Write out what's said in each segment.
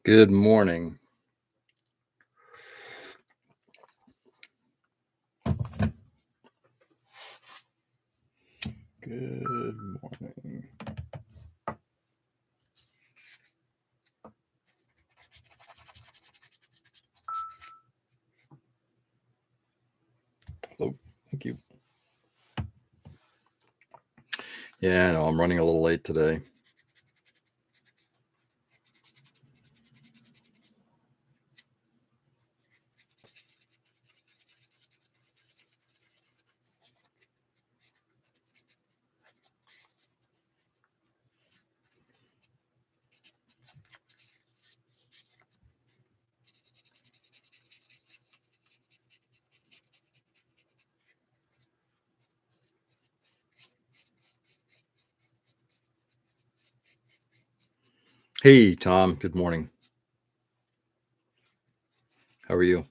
Good morning. Good morning. Oh, thank you. Yeah, I know I'm running a little late today. Hey, Tom. Good morning. How are you?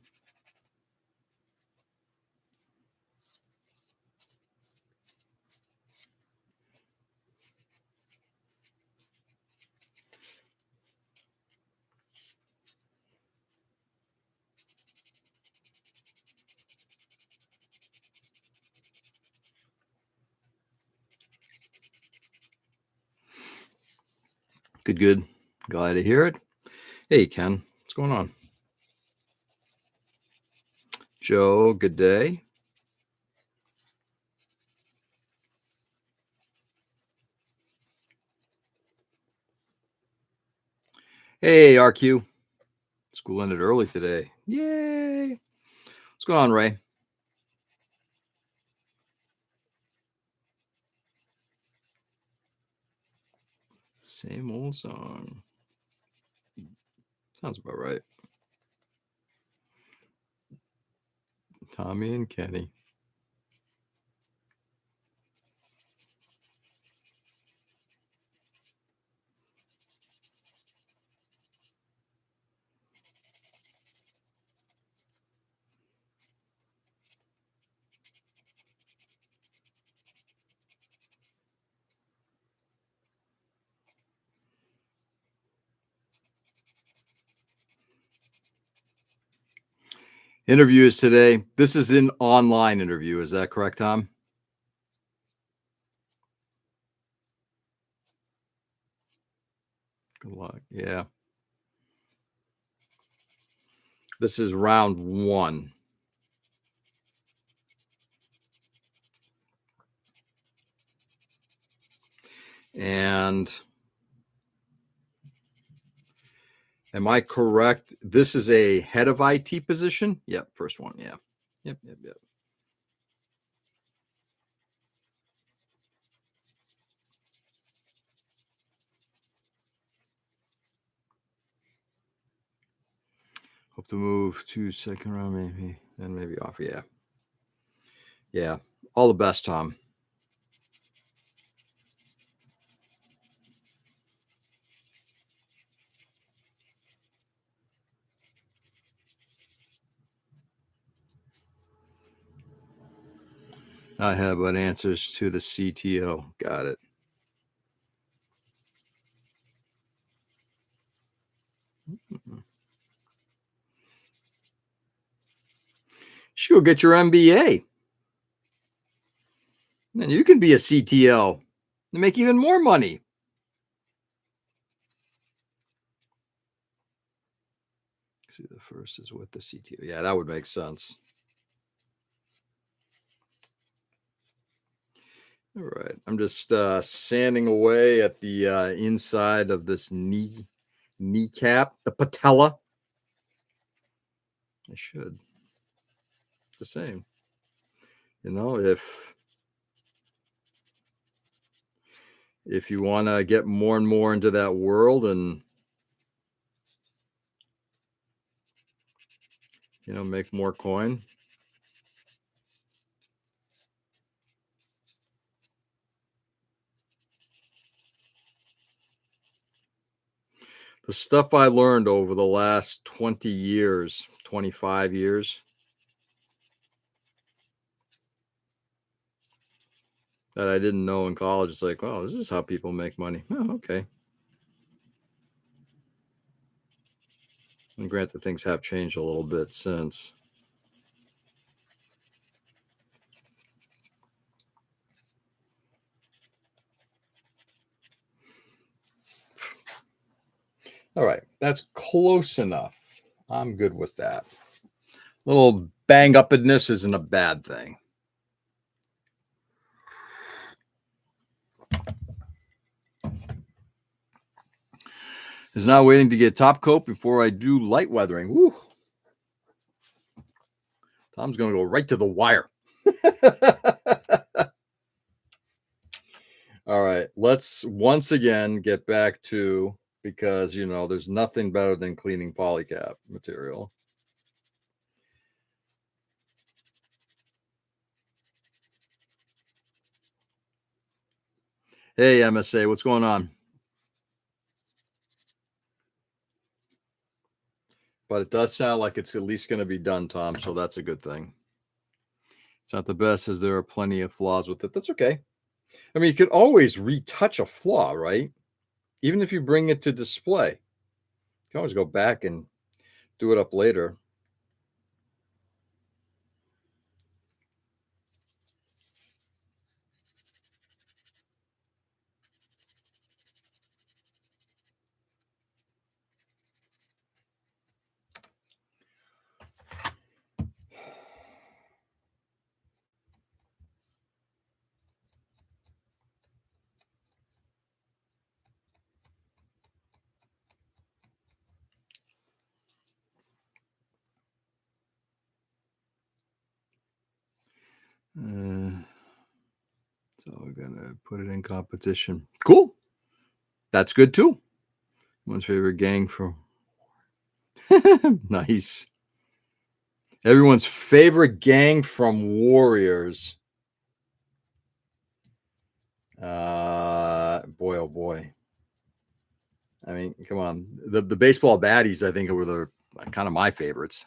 Good, good. Glad to hear it. Hey, Ken. What's going on? Joe, good day. Hey, RQ. School ended early today. Yay. What's going on, Ray? Same old song. Sounds about right. Tommy and Kenny. Interview is today. This is an online interview. Is that correct, Tom? Good luck. Yeah. This is round one. And am I correct? This is a head of IT position? Yep, first one. Yeah. Yep. Hope to move to second round, maybe, then maybe off. Yeah. Yeah. All the best, Tom. I have what answers to the CTO. Got it. You should go get your MBA. And you can be a CTO and make even more money. See, the first is with the CTO. Yeah, that would make sense. All right. I'm just sanding away at the inside of this kneecap, the patella. I should. The same. You know, if you want to get more and more into that world and make more coin. The stuff I learned over the last 20 years, 25 years that I didn't know in college. It's like, oh, this is how people make money. Oh, okay. And granted, things have changed a little bit since. All right, that's close enough. I'm good with that. A little bang upness isn't a bad thing. Is now waiting to get top coat before I do light weathering. Woo. Tom's going to go right to the wire. All right, let's once again get back to, because, you know, there's nothing better than cleaning polycap material. Hey, MSA, what's going on? But it does sound like it's at least going to be done, Tom, so that's a good thing. It's not the best, as there are plenty of flaws with it. That's okay. I mean, you could always retouch a flaw, right? Even if you bring it to display, you can always go back and do it up later. So we're gonna put it in competition. Cool. That's good too. One's favorite gang from nice. Everyone's favorite gang from Warriors. Boy, oh boy. I mean, come on. The baseball baddies, I think, were the kind of my favorites.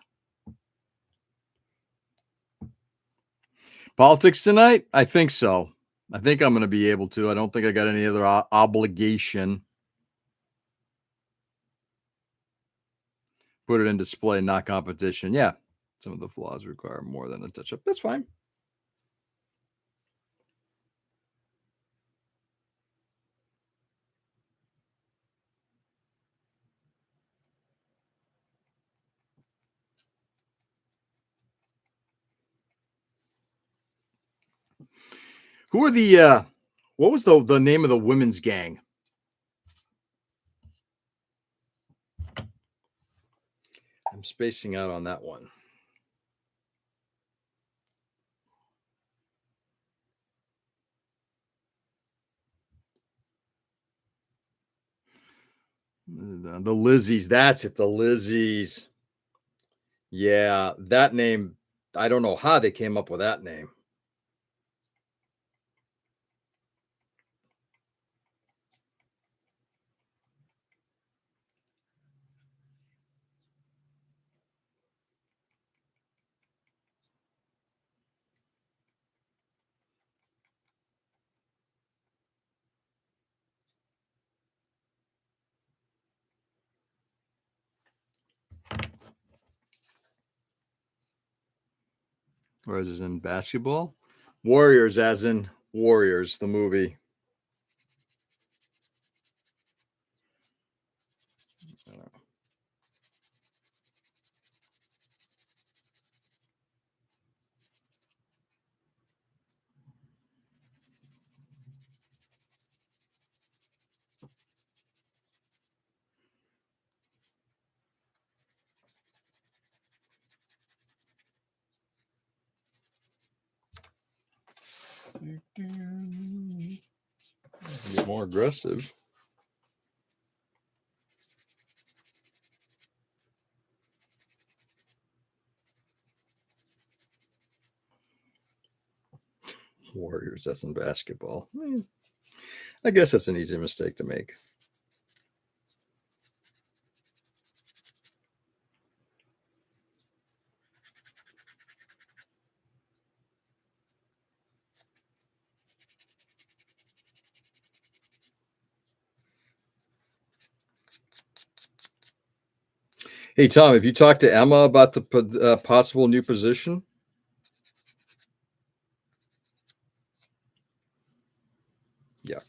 Politics tonight? I think so. I think I'm going to be able to. I don't think I got any other obligation. Put it in display, not competition. Yeah. Some of the flaws require more than a touch up. That's fine. Who are the what was the name of the women's gang? I'm spacing out on that one. The Lizzies. That's it. The Lizzies. Yeah, that name. I don't know how they came up with that name. Or as in basketball? Warriors, as in Warriors, the movie. Get more aggressive. Warriors, that's in basketball. I guess that's an easy mistake to make. Hey, Tom, have you talked to Emma about the possible new position? Yuck.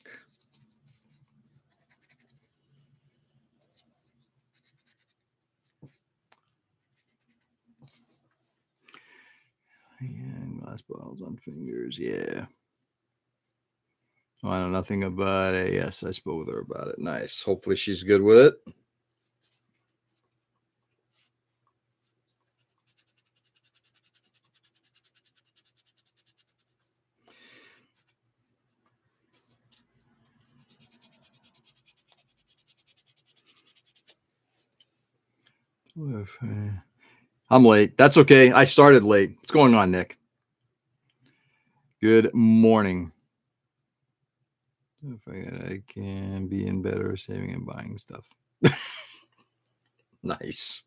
Yeah, glass bottles on fingers. Yeah. Oh, I know nothing about it. Yes, I spoke with her about it. Nice. Hopefully she's good with it. I'm late. That's okay. I started late. What's going on, Nick? Good morning. If I can be in better saving and buying stuff. Nice.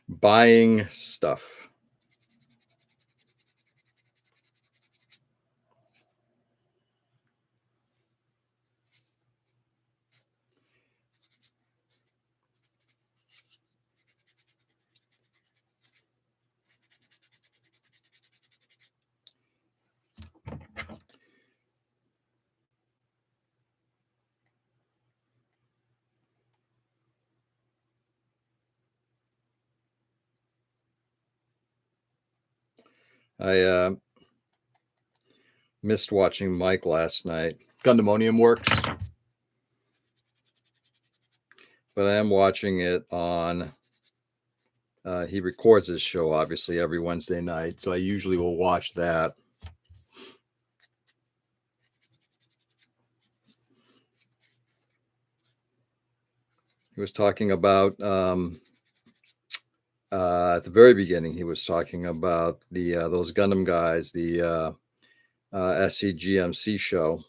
Buying stuff. I missed watching Mike last night. Gundamonium works, but I am watching it on. He records his show obviously every Wednesday night, so I usually will watch that. He was talking about at the very beginning. He was talking about the those Gundam guys, the SCGMC show.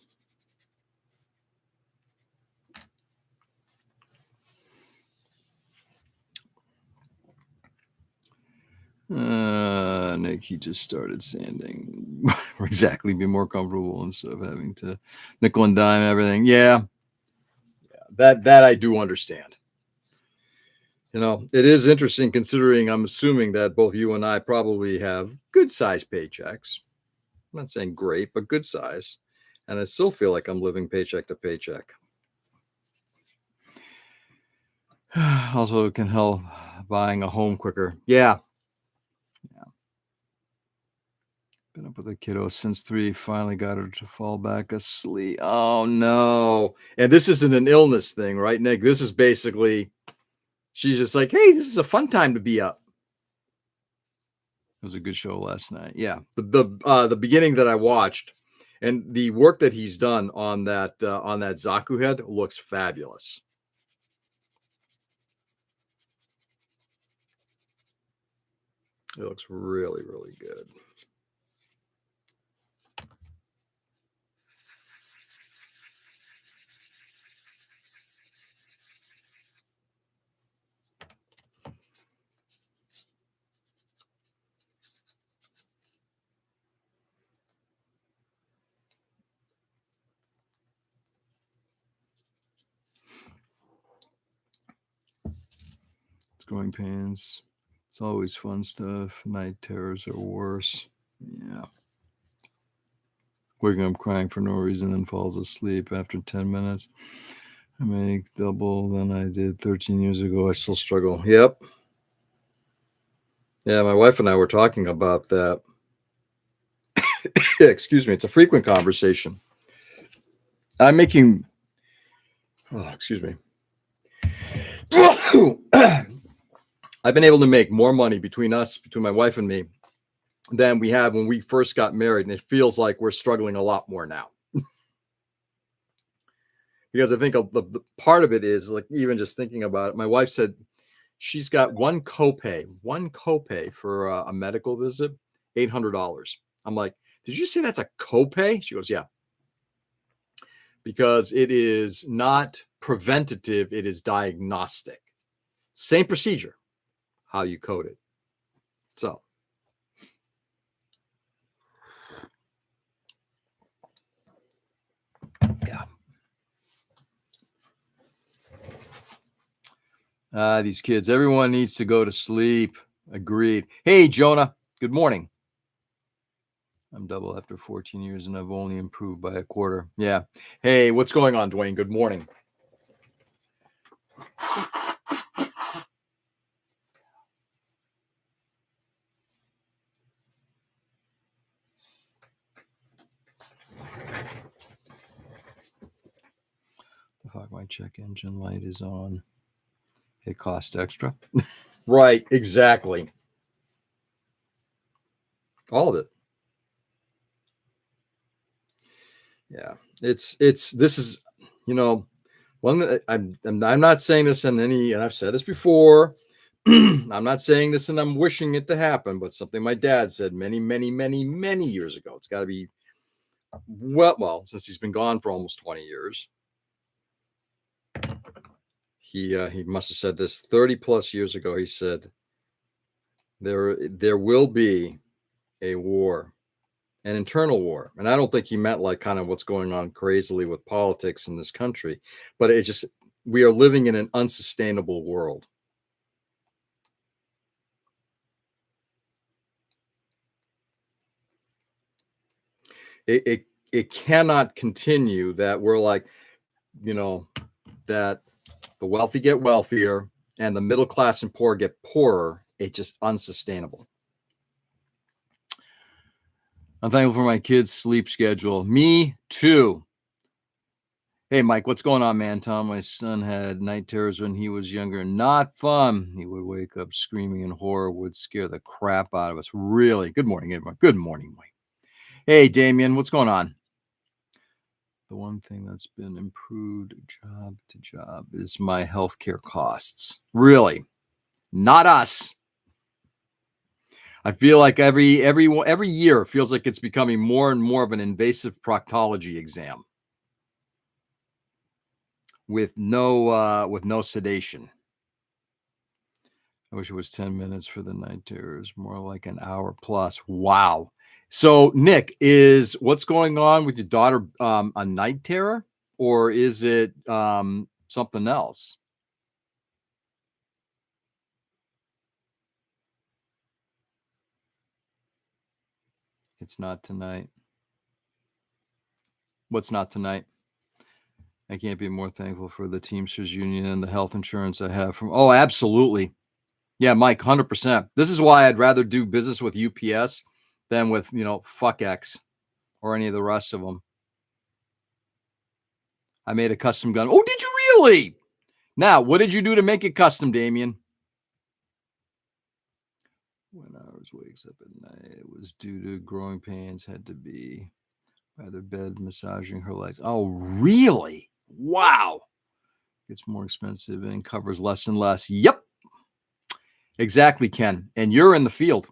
Nick, he just started sanding. Exactly, be more comfortable instead of having to nickel and dime everything. Yeah, that I do understand. You know, it is interesting considering I'm assuming that both you and I probably have good size paychecks. I'm not saying great, but good size. And I still feel like I'm living paycheck to paycheck. Also, it can help buying a home quicker. Yeah. Been up with the kiddo since 3. Finally got her to fall back asleep. Oh, no. And this isn't an illness thing, right, Nick? This is basically, she's just like, hey, this is a fun time to be up. It was a good show last night. Yeah. The beginning that I watched and the work that he's done on that Zaku head looks fabulous. It looks really, really good. It's growing pains. It's always fun stuff. Night terrors are worse. Yeah. Waking up crying for no reason, then falls asleep after 10 minutes. I make double than I did 13 years ago. I still struggle. Yep. Yeah, my wife and I were talking about that. Excuse me. It's a frequent conversation. I'm making. Oh, excuse me. I've been able to make more money between my wife and me, than we had when we first got married, and it feels like we're struggling a lot more now. Because I think the part of it is like even just thinking about it. My wife said she's got one copay for a medical visit, $800. I'm like, did you say that's a copay? She goes, yeah, because it is not preventative; it is diagnostic. Same procedure, how you code it. So. Yeah. These kids, everyone needs to go to sleep. Agreed. Hey, Jonah, good morning. I'm double after 14 years and I've only improved by a quarter. Yeah. Hey, what's going on, Dwayne? Good morning. The fuck, my check engine light is on. It costs extra. Right, exactly. All of it. Yeah. This is, one that I'm not saying this in any, and I've said this before. I'm not saying this and I'm wishing it to happen, but something my dad said many, many, many, many years ago. It's got to be well, since he's been gone for almost 20 years. He must have said this 30 plus years ago. He said, there will be a war, an internal war. And I don't think he meant like kind of what's going on crazily with politics in this country, but it just, we are living in an unsustainable world. It cannot continue that we're like, that the wealthy get wealthier and the middle class and poor get poorer. It's just unsustainable. I'm thankful for my kids' sleep schedule. Me too. Hey, Mike, what's going on, man? Tom, my son had night terrors when he was younger. Not fun. He would wake up screaming in horror, would scare the crap out of us. Really? Good morning, everyone. Good morning, Mike. Hey, Damien, what's going on? The one thing that's been improved job to job is my healthcare costs. Really? Not us. I feel like every year it feels like it's becoming more and more of an invasive proctology exam with no sedation. I wish it was 10 minutes for the night terrors, more like an hour plus. Wow. So, Nick, is what's going on with your daughter a night terror, or is it something else? It's not tonight. What's not tonight? I can't be more thankful for the Teamsters Union and the health insurance I have from. Oh, absolutely. Yeah, Mike, 100%. This is why I'd rather do business with UPS than with, FuckX or any of the rest of them. I made a custom gun. Oh, did you really? Now, what did you do to make it custom, Damien? When Ours wakes up at night, it was due to growing pains, had to be by their bed massaging her legs. Oh, really? Wow. It's more expensive and covers less and less. Yep. Exactly, Ken. And you're in the field.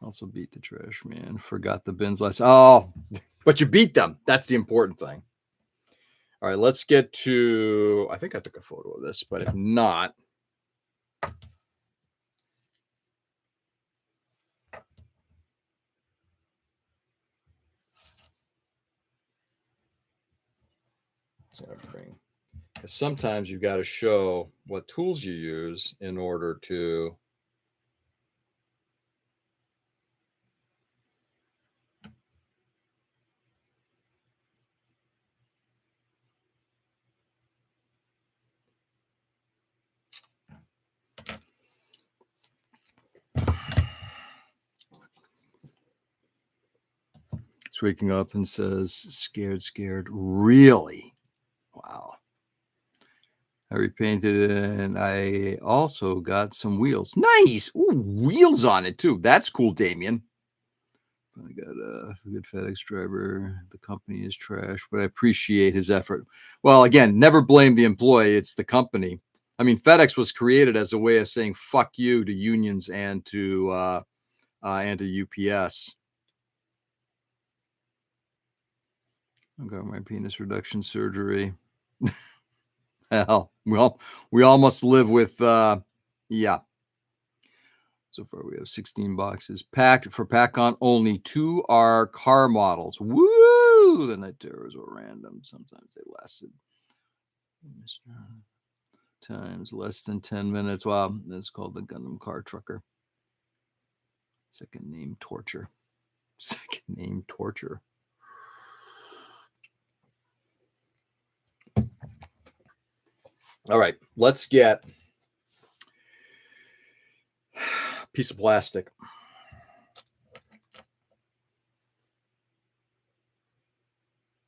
Also beat the trash man. Forgot the bins last. Oh, but you beat them. That's the important thing. All right, let's get to. I think I took a photo of this, but if not. Because sometimes you've got to show what tools you use in order to. It's waking up and says, scared. Really? Wow. I repainted it and I also got some wheels. Nice. Ooh, wheels on it too. That's cool, Damien. I got a good FedEx driver. The company is trash, but I appreciate his effort. Well, again, never blame the employee. It's the company. I mean, FedEx was created as a way of saying "fuck you" to unions and to UPS. I got my penis reduction surgery. Hell, we all must live with. Yeah. So far, we have 16 boxes packed for pack on only. 2 are car models. Woo! The night terrors were random. Sometimes they lasted times less than 10 minutes. Wow, that's called the Gundam Car Trucker. Second name Torture. Second name Torture. All right, let's get a piece of plastic.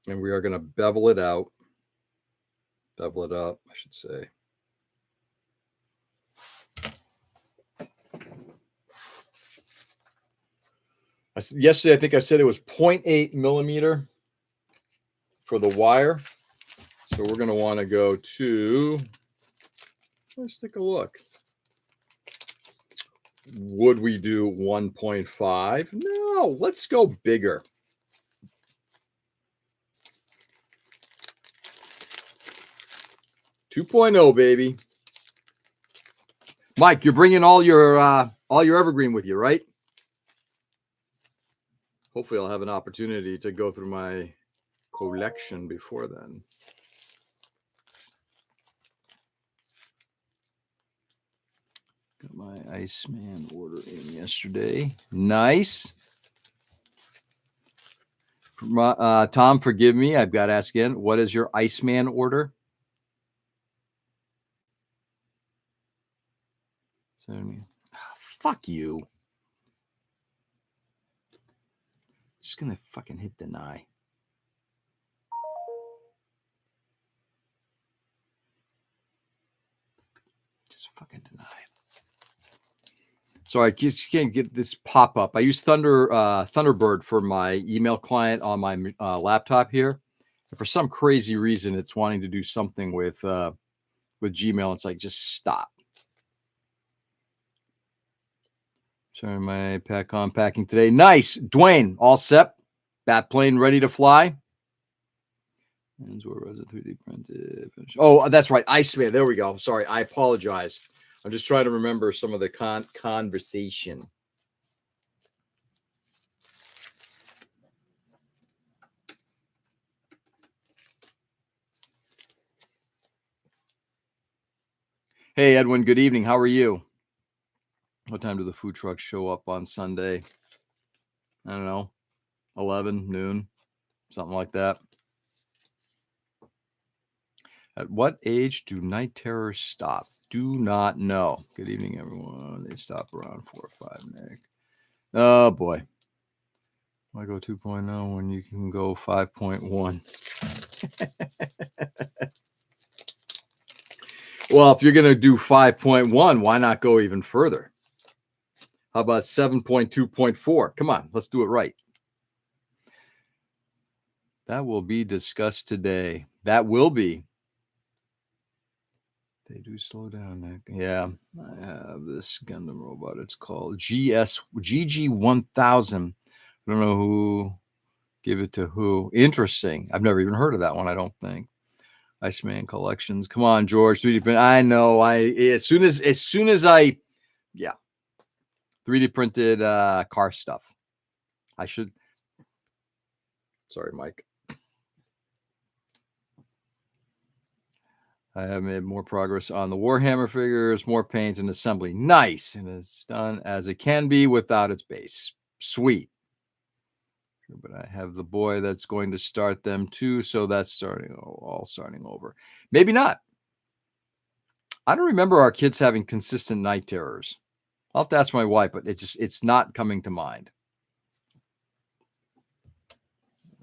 And we are going to bevel it out. Bevel it up, I should say. Yesterday, I think I said it was 0.8 millimeter for the wire. So we're going to want to go to, let's take a look. Would we do 1.5? No, let's go bigger. .2, baby. Mike, you're bringing all your evergreen with you, right? Hopefully I'll have an opportunity to go through my collection before then. Got my Iceman order in yesterday. Nice. Tom, forgive me. I've got to ask again. What is your Iceman order? Fuck you. Just going to fucking hit deny. Just fucking deny. Sorry, I just can't get this pop up. I use Thunderbird for my email client on my laptop here. And for some crazy reason, it's wanting to do something with Gmail. It's like, just stop. Sorry, my pack on packing today. Nice. Dwayne, all set. Bat plane ready to fly. And where was it? 3D printed. Oh, that's right. Iceman. There we go. Sorry. I apologize. I'm just trying to remember some of the conversation. Hey, Edwin. Good evening. How are you? What time do the food trucks show up on Sunday? I don't know. 11, noon, something like that. At what age do night terrors stop? Do not know. Good evening, everyone. They stop around 4 or 5, Nick. Oh, boy. Why go 2.0 when you can go 5.1? Well, if you're going to do 5.1, why not go even further? How about 7.2.4? Come on, let's do it right. That will be discussed today. That will be. They do slow down, Nick. Yeah, I have this Gundam robot. It's called GG1000. I don't know who gave it to who. Interesting. I've never even heard of that one, I don't think. Iceman collections. Come on, George. 3D print. I know. As soon as I 3D printed car stuff. I should. Sorry, Mike. I have made more progress on the Warhammer figures, more paint and assembly. Nice. And it's done as it can be without its base. Sweet. But I have the boy that's going to start them too. So that's all starting over. Maybe not. I don't remember our kids having consistent night terrors. I'll have to ask my wife, but it's not coming to mind.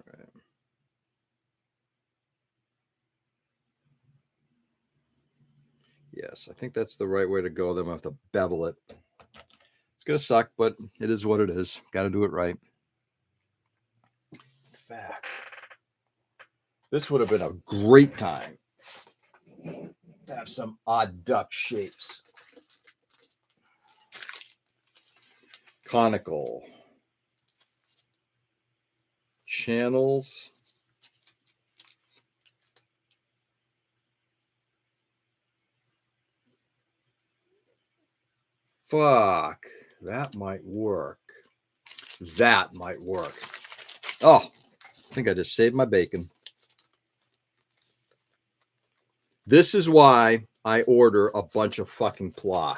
Right. Yes, I think that's the right way to go. Then I have to bevel it. It's going to suck, but it is what it is. Got to do it right. In fact, this would have been a great time to have some odd duck shapes. Conical channels. Fuck. That might work. That might work. Oh, I think I just saved my bacon. This is why I order a bunch of fucking pla.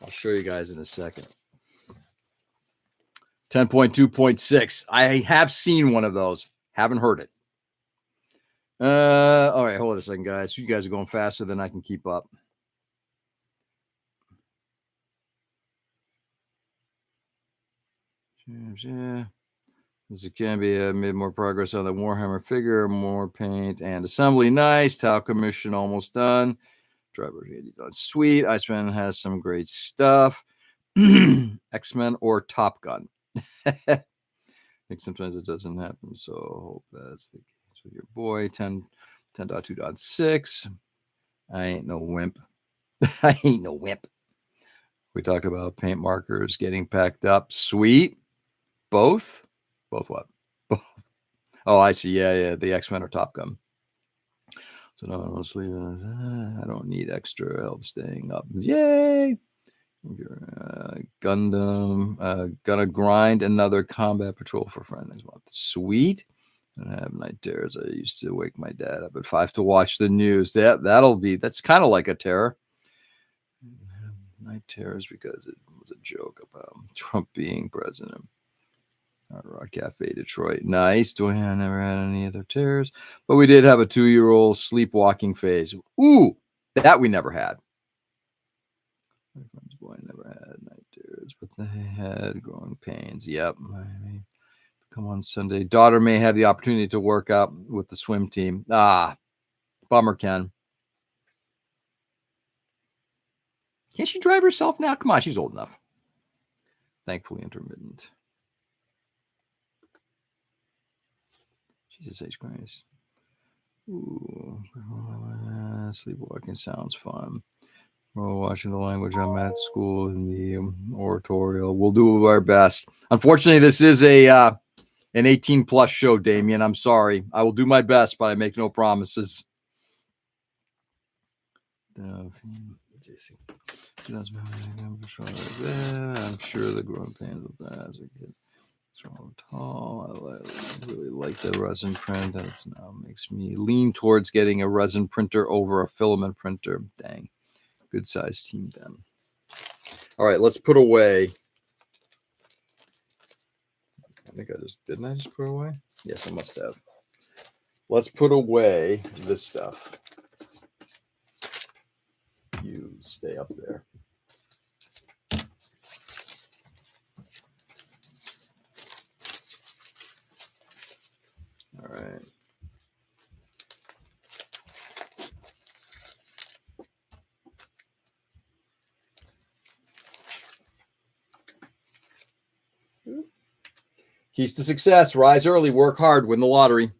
I'll show you guys in a second. 10.2.6. I have seen one of those. Haven't heard it. All right, hold on a second, guys. You guys are going faster than I can keep up. Yeah. This can be made more progress on the Warhammer figure, more paint and assembly. Nice. Tau commission almost done. Driver done. Sweet. Iceman has some great stuff. X-Men or Top Gun. I think sometimes it doesn't happen, so hope that's the case with your boy. 10.2.6. I ain't no wimp. I ain't no wimp. We talked about paint markers getting packed up. Sweet. Both? Both what? Both. Oh, I see. Yeah. The X-Men or Top Gun. So no, let's leave it. I don't need extra help staying up. Yay! Gundam. Gonna grind another combat patrol for friend next month. Sweet. I have night terrors. I used to wake my dad up at 5 to watch the news. That's kind of like a terror. Night terrors because it was a joke about Trump being president. Hard Rock Cafe, Detroit. Nice. I never had any other terrors, but we did have a 2-year-old sleepwalking phase. Ooh, that we never had. My friend's boy never had night terrors, but they had growing pains. Yep. Come on Sunday. Daughter may have the opportunity to work out with the swim team. Bummer, Ken. Can't she drive herself now? Come on, she's old enough. Thankfully intermittent. Jesus H. Christ. Ooh. Sleepwalking sounds fun. We're watching the language I'm at school in the oratorial. We'll do our best. Unfortunately, this is an 18-plus show, Damien. I'm sorry. I will do my best, but I make no promises. I'm sure the growing pains of that as a kid. Tall. I really like the resin print. That now makes me lean towards getting a resin printer over a filament printer. Dang. Good sized team then. All right, let's put away. I think didn't I just put away? Yes, I must have. Let's put away this stuff. You stay up there. All right. Keys to success: rise early, work hard, win the lottery.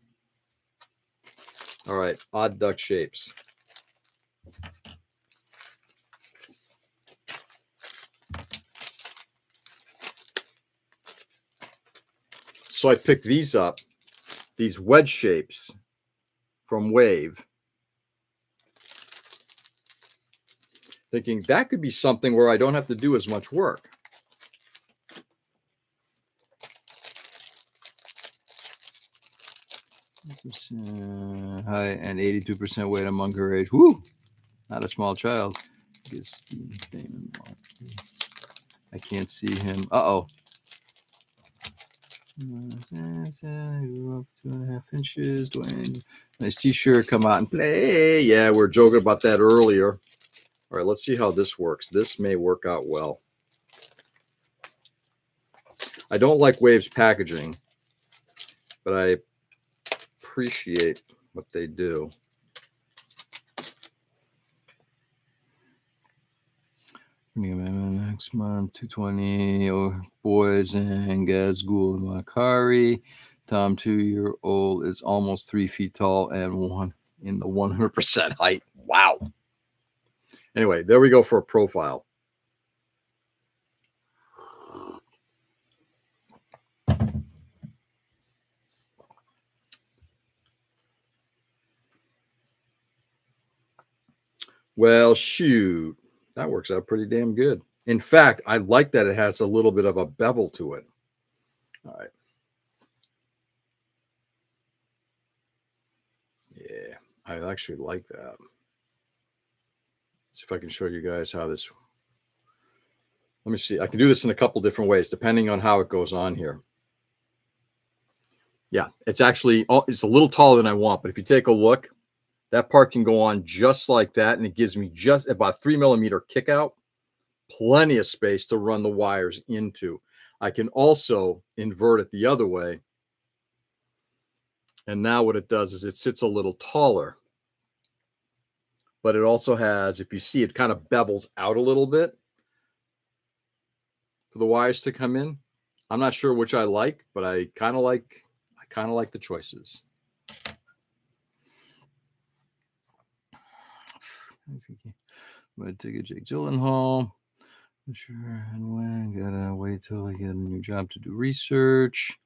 All right, odd duck shapes. So I picked these up, these wedge shapes from Wave, thinking that could be something where I don't have to do as much work. Height and 82% weight among her age. Woo! Not a small child. I can't see him. Uh-oh. 2.5 inches. Dwayne. Nice t-shirt. Come out and play. Yeah, we were joking about that earlier. All right, let's see how this works. This may work out well. I don't like Wave's packaging, but I appreciate what they do. Next month, 220 boys and Gazgul Makari. Tom, 2-year-old, is almost 3 feet tall and one in the 100% height. Wow. Anyway, there we go for a profile. Well, shoot. That works out pretty damn good. In fact, I like that it has a little bit of a bevel to it. All right. Yeah, I actually like that. See if I can show you guys how this. Let me see. I can do this in a couple different ways, depending on how it goes on here. Yeah, it's actually, it's a little taller than I want, but if you take a look, that part can go on just like that, and it gives me just about 3mm kick out, plenty of space to run the wires into. I can also invert it the other way, and now what it does is it sits a little taller, but it also has, if you see, it kind of bevels out a little bit for the wires to come in. I'm not sure which I like, but I kind of like the choices. I'm gonna take a Jake Gyllenhaal. Not sure and when. Gotta wait till I get a new job to do research.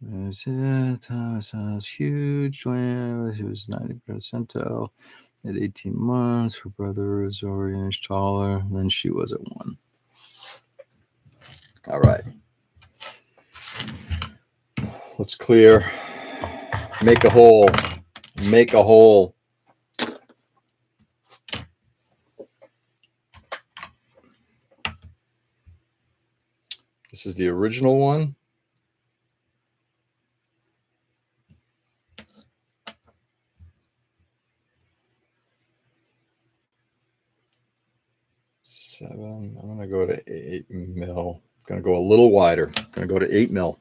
Thomas was huge. He was 90 percentile at 18 months. Her brother was already an inch taller than she was at 1. All right. Let's clear. Make a hole. Make a hole. This is the original one. I'm going to go to 8 mil. Going to go a little wider. Going to go to 8 mil.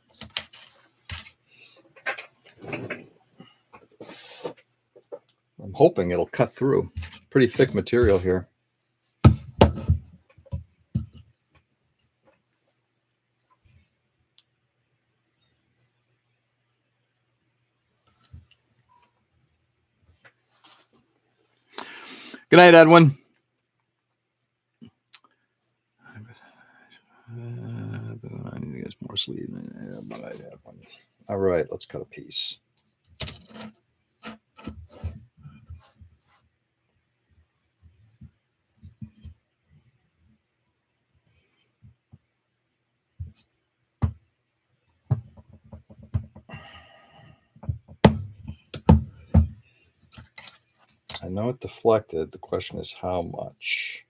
I'm hoping it'll cut through. Pretty thick material here. Good night, Edwin. I need to get more sleeve. All right, let's cut a piece. I know it deflected. The question is how much?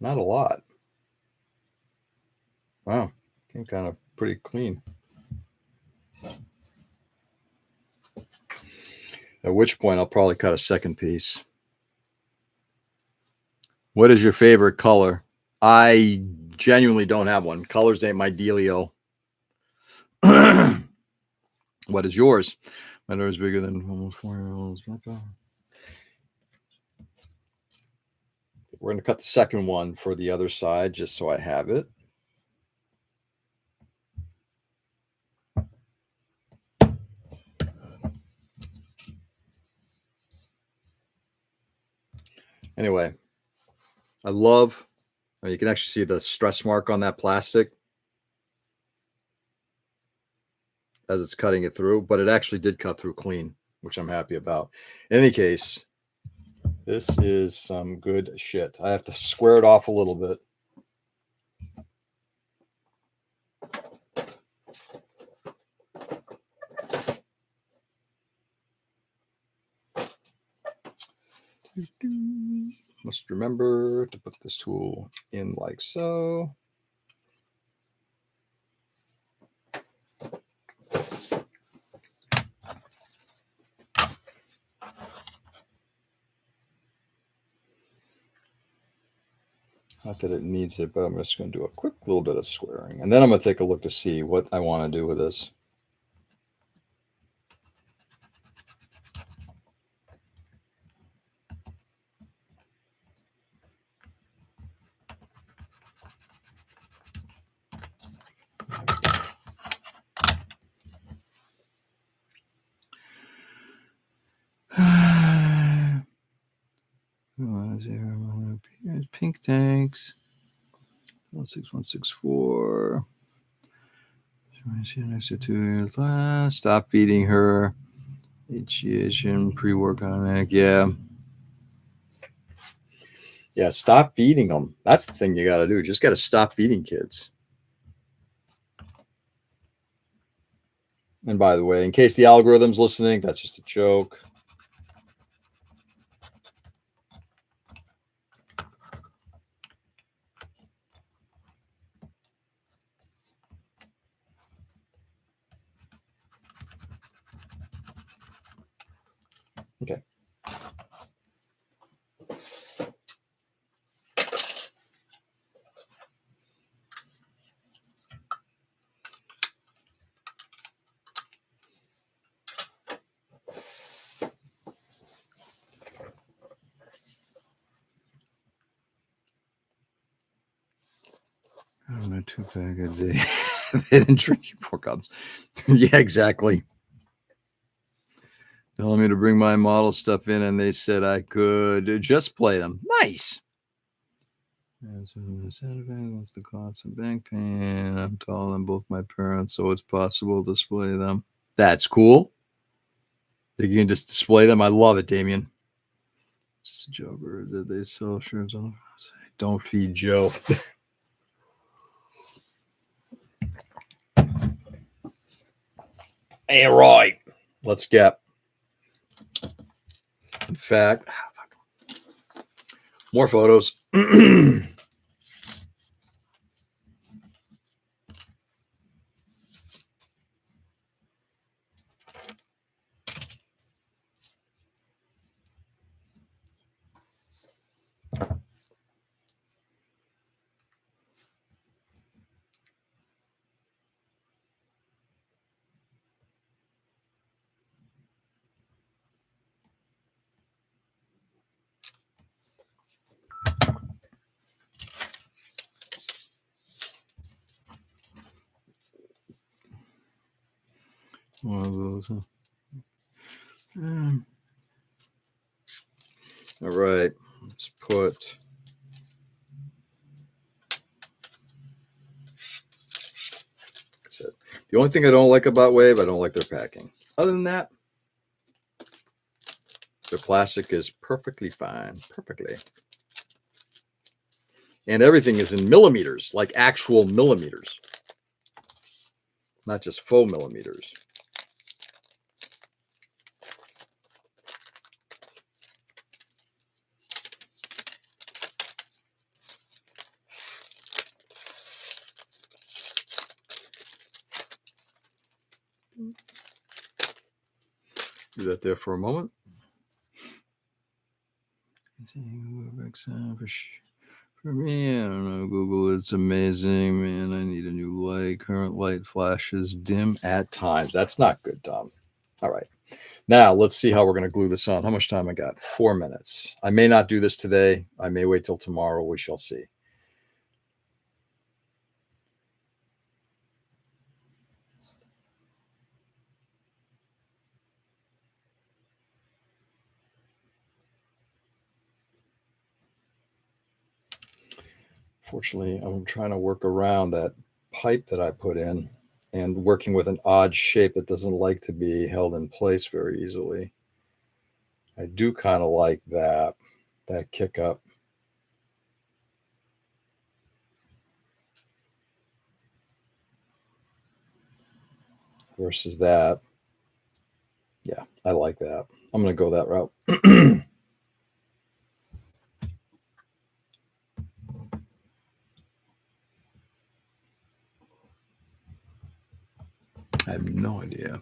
Not a lot. Wow, came kind of pretty clean. At which point I'll probably cut a second piece. What is your favorite color? I genuinely don't have one. Colors ain't my dealio. What is yours? My door is bigger than almost 4-year-olds. We're going to cut the second one for the other side just so I have it. Anyway, I love, you can actually see the stress mark on that plastic as it's cutting it through, but it actually did cut through clean, which I'm happy about. In any case, this is some good shit. I have to square it off a little bit. Must remember to put this tool in like so. Not that it needs it, but I'm just going to do a quick little bit of squaring. And then I'm going to take a look to see what I want to do with this. Pink tanks. 16164. Next to 2 years last. Stop feeding her. Initiation pre-work on it. Yeah. Yeah, stop feeding them. That's the thing you got to do. Just got to stop feeding kids. And by the way, in case the algorithm's listening, that's just a joke. Okay. I'm a 2-pack a day. They didn't drink 4 cups. Yeah, exactly. Telling me to bring my model stuff in, and they said I could just play them. Nice. And so the Santa Fe wants to call some bank pain. I'm telling both my parents, so it's possible to display them. That's cool. They can just display them. I love it, Damien. Just a joke. Or did they sell shirts? Don't feed Joe. Hey, right. Let's get. In fact, more photos. One of those. All right. Let's put. The only thing I don't like about Wave, I don't like their packing. Other than that, their plastic is perfectly fine. Perfectly. And everything is in millimeters, like actual millimeters. Not just faux millimeters. Do that there for a moment. For me, I don't know, Google, it's amazing, man. I need a new light. Current light flashes dim at times. That's not good, Tom. All right. Now, let's see how we're going to glue this on. How much time I got? 4 minutes. I may not do this today. I may wait till tomorrow. We shall see. Fortunately, I'm trying to work around that pipe that I put in and working with an odd shape that doesn't like to be held in place very easily. I do kind of like that kick up. Versus that. Yeah, I like that. I'm going to go that route. I have no idea.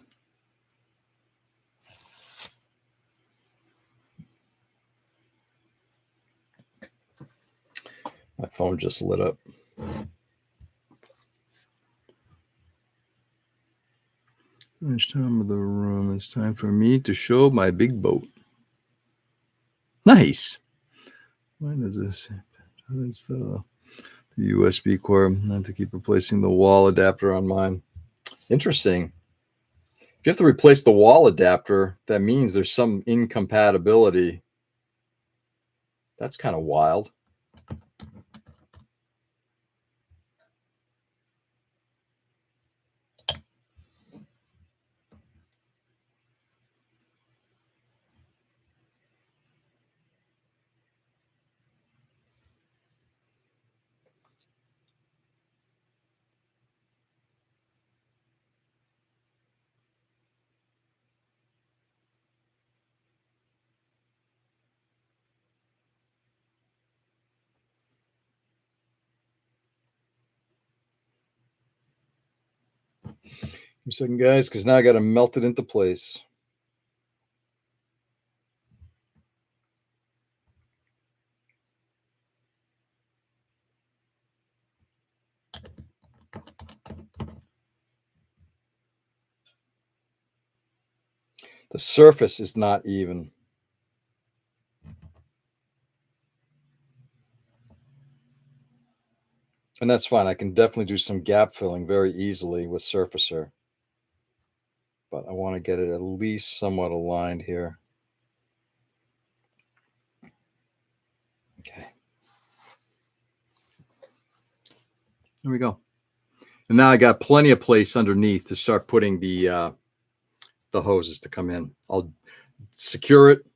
My phone just lit up. Each time of the room, it's time for me to show my big boat. Nice. Why does this? It's the USB cord. I have to keep replacing the wall adapter on mine. Interesting. If you have to replace the wall adapter, that means there's some incompatibility. That's kind of wild. Give me a second, guys, because now I got to melt it into place. The surface is not even. And that's fine. I can definitely do some gap filling very easily with Surfacer. But I want to get it at least somewhat aligned here. Okay. There we go. And now I got plenty of place underneath to start putting the hoses to come in. I'll secure it.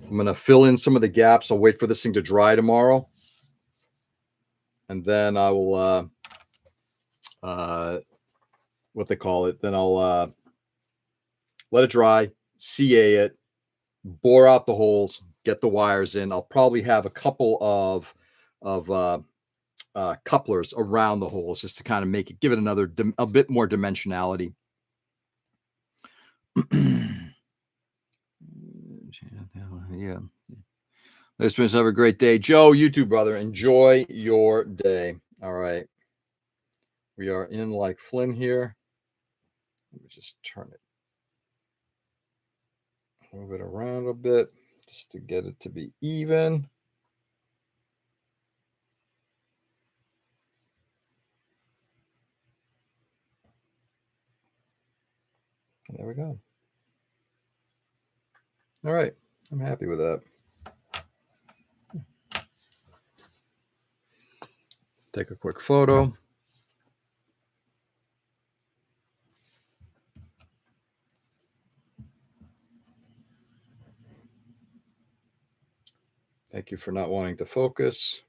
I'm going to fill in some of the gaps. I'll wait for this thing to dry tomorrow. And then I will, what they call it, then I'll let it dry, CA it, bore out the holes, get the wires in. I'll probably have a couple of couplers around the holes just to kind of make it, give it a bit more dimensionality. Yeah. Let's have a great day. Joe, you too, brother. Enjoy your day. All right. We are in like Flynn here. Let me just turn it. Move it around a bit just to get it to be even. And there we go. All right. I'm happy with that. Take a quick photo. Thank you for not wanting to focus.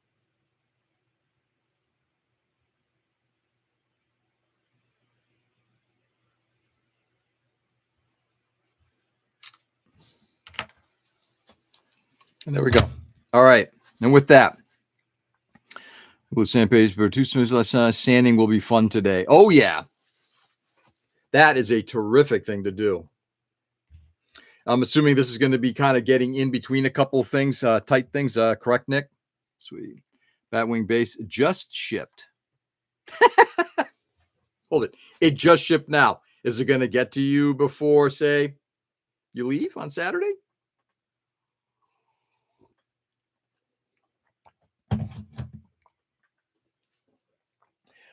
And there we go. All right. And with that, with sandpaper, but too smooth last night. Sanding will be fun today. Oh, yeah. That is a terrific thing to do. I'm assuming this is going to be kind of getting in between a couple of things, tight things. Correct, Nick? Sweet. Batwing base just shipped. Hold it. It just shipped now. Is it going to get to you before, say, you leave on Saturday?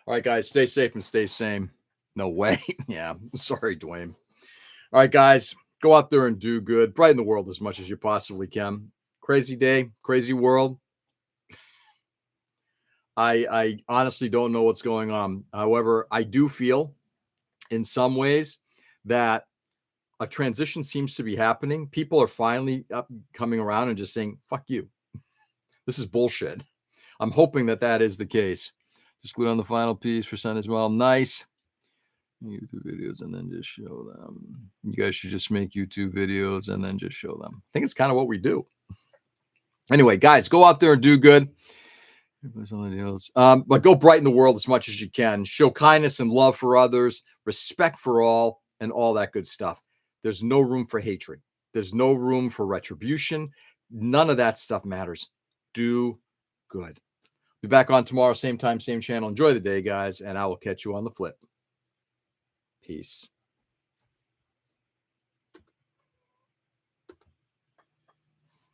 All right, guys, stay safe and stay sane. No way. Yeah. Sorry, Dwayne. All right, guys, go out there and do good. Brighten the world as much as you possibly can. Crazy day, crazy world. I honestly don't know what's going on. However, I do feel in some ways that a transition seems to be happening. People are finally coming around and just saying, fuck you. This is bullshit. I'm hoping that that is the case. Just glued on the final piece for Sun as well. Nice. YouTube videos and then just show them. You guys should just make YouTube videos and then just show them. I think it's kind of what we do. Anyway, guys, go out there and do good. But go brighten the world as much as you can. Show kindness and love for others, respect for all, and all that good stuff. There's no room for hatred. There's no room for retribution. None of that stuff matters. Do good. Be back on tomorrow, same time, same channel. Enjoy the day, guys, and I will catch you on the flip. Peace.